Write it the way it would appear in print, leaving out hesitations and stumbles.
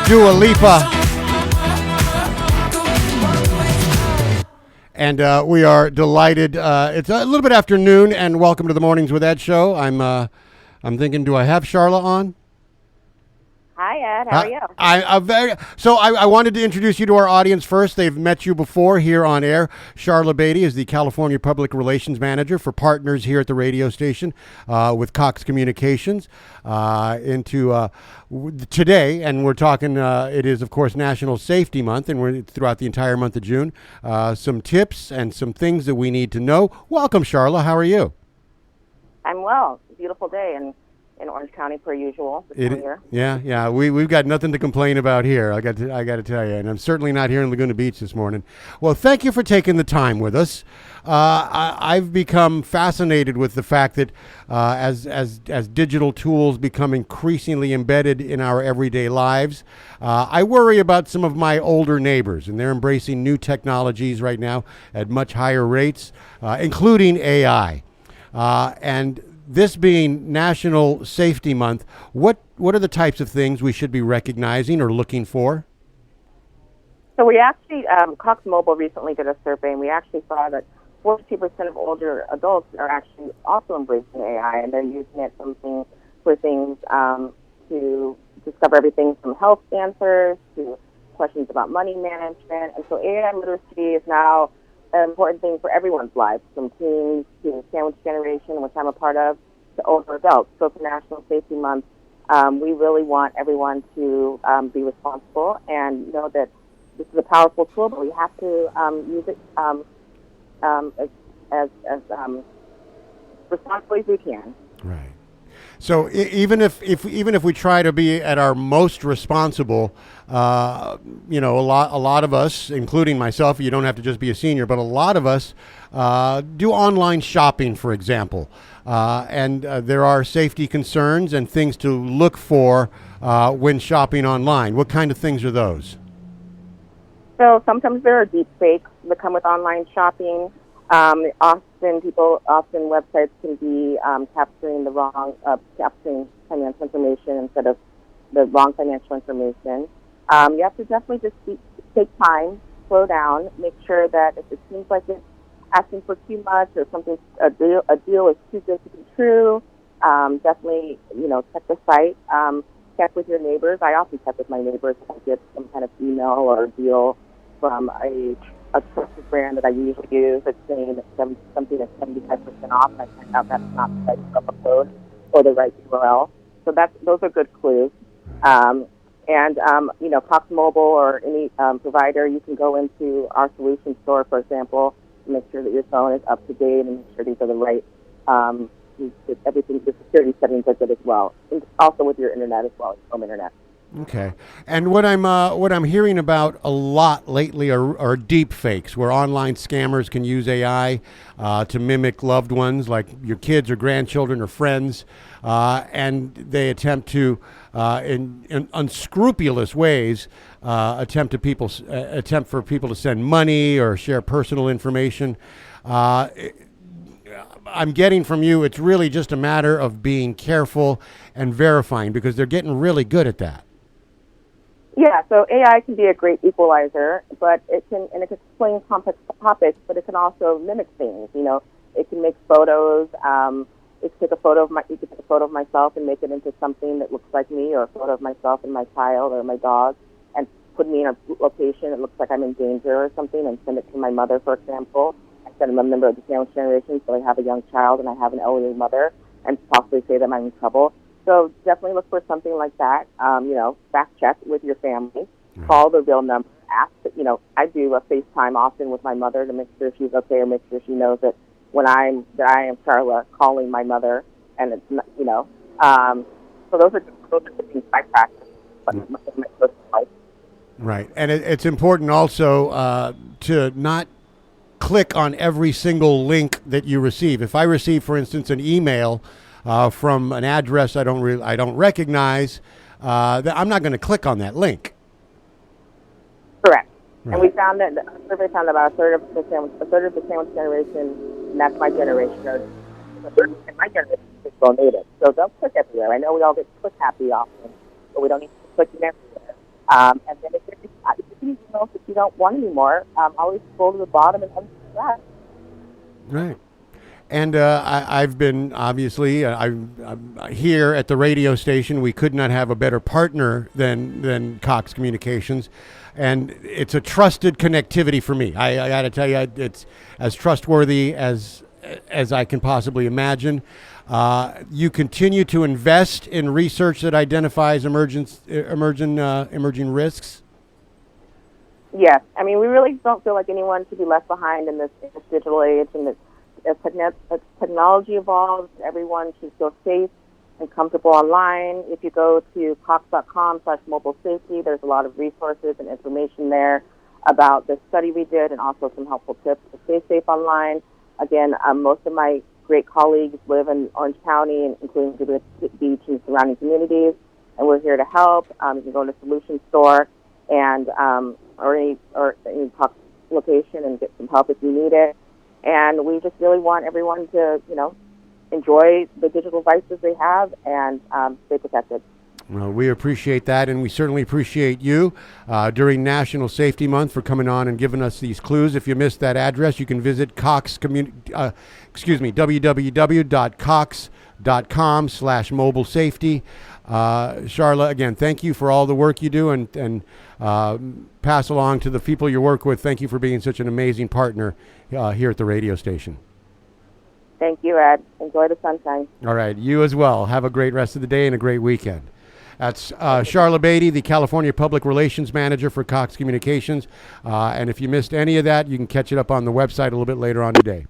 Dua Lipa. And we are delighted. It's a little bit after noon, and welcome to the Mornings with Ed show. I'm thinking, do I have Charla on? Hi, Ed. How are you? I wanted to introduce you to our audience first. They've met you before here on air. Charla Beatty is the California Public Relations Manager for Partners here at the radio station with Cox Communications today, and we're talking, it is, of course, National Safety Month, and we're throughout the entire month of June. Some tips and some things that we need to know. Welcome, Charla. How are you? I'm well. It's a beautiful day in Orange County, per usual. Yeah. We've got nothing to complain about here. I got to tell you, and I'm certainly not here in Laguna Beach this morning. Well, thank you for taking the time with us. I've become fascinated with the fact that as digital tools become increasingly embedded in our everyday lives, I worry about some of my older neighbors, and they're embracing new technologies right now at much higher rates, including AI. And this being National Safety Month, what are the types of things we should be recognizing or looking for? So we actually, Cox Mobile recently did a survey, and we actually saw that 42% of older adults are actually also embracing AI, and they're using it for things to discover everything from health answers to questions about money management. And so AI literacy is now an important thing for everyone's lives, from teens to sandwich generation, which I'm a part of, to older adults. So for National Safety Month, we really want everyone to be responsible and know that this is a powerful tool, but we have to use it as responsibly as we can. Right. So even if we try to be at our most responsible, a lot of us, including myself, you don't have to just be a senior, but a lot of us do online shopping, for example, and there are safety concerns and things to look for when shopping online. What kind of things are those? So sometimes there are deep fakes that come with online shopping. Often websites can be capturing financial information instead of the wrong financial information. You have to definitely just take time, slow down, make sure that if it seems like it's asking for too much or something, a deal is too good to be true, definitely, check the site. Check with your neighbors. I often check with my neighbors if I get some kind of email or deal from a trusted brand that I usually use. It's saying that something is 75% off, and I find out that's not the right promo code or the right URL. So those are good clues. Cox Mobile or any provider, you can go into our solution store, for example, and make sure that your phone is up to date and make sure these are the right, everything, the security settings are good as well. And also with your internet as well, home internet. Okay, and what I'm hearing about a lot lately are deep fakes, where online scammers can use AI to mimic loved ones, like your kids or grandchildren or friends, and they attempt to, in unscrupulous ways, attempt for people to send money or share personal information. I'm getting from you, it's really just a matter of being careful and verifying, because they're getting really good at that. Yeah, so AI can be a great equalizer, but it can explain complex topics, but it can also mimic things. It can make photos. You could take a photo of myself and make it into something that looks like me, or a photo of myself and my child or my dog, and put me in a location that looks like I'm in danger or something, and send it to my mother, for example. I send them a member of the sandwich generation, so I have a young child and I have an elderly mother, and possibly say that I'm in trouble. So definitely look for something like that. Fact check with your family. Call the real number. Ask. I do a FaceTime often with my mother to make sure she's okay, or make sure she knows that I am Charla calling my mother, and it's not, So those are the things I practice. Right, and it's important also to not click on every single link that you receive. If I receive, for instance, an email from an address I don't recognize, I'm not going to click on that link. Correct. Right. And we found that the survey found about a third of the sandwich generation, and that's my generation, or a third of my generation is native. So don't click everywhere. I know we all get click happy often, but we don't need to click everywhere. And then if there's anything else that you don't want anymore, always scroll to the bottom and unsubscribe. Right. And I've been, obviously, I'm here at the radio station. We could not have a better partner than Cox Communications. And it's a trusted connectivity for me. I got to tell you, it's as trustworthy as I can possibly imagine. You continue to invest in research that identifies emerging risks. Yes, I mean, we really don't feel like anyone should be left behind in this digital age. And as technology evolves, everyone should feel safe and comfortable online. If you go to cox.com/mobile safety, there's a lot of resources and information there about the study we did and also some helpful tips to stay safe online. Again, most of my great colleagues live in Orange County, including the beach and surrounding communities, and we're here to help. You can go to Solution Store and or any Cox location and get some help if you need it. And we just really want everyone to, enjoy the digital devices they have and stay protected. Well, we appreciate that, and we certainly appreciate you during National Safety Month for coming on and giving us these clues. If you missed that address, you can visit www.cox.com/mobile safety. Charla, again, thank you for all the work you do, and pass along to the people you work with. Thank you for being such an amazing partner here at the radio station. Thank you, Ed. Enjoy the sunshine. All right, you as well. Have a great rest of the day and a great weekend. That's Charla Beatty, the California Public Relations Manager for Cox Communications. And if you missed any of that, you can catch it up on the website a little bit later on today.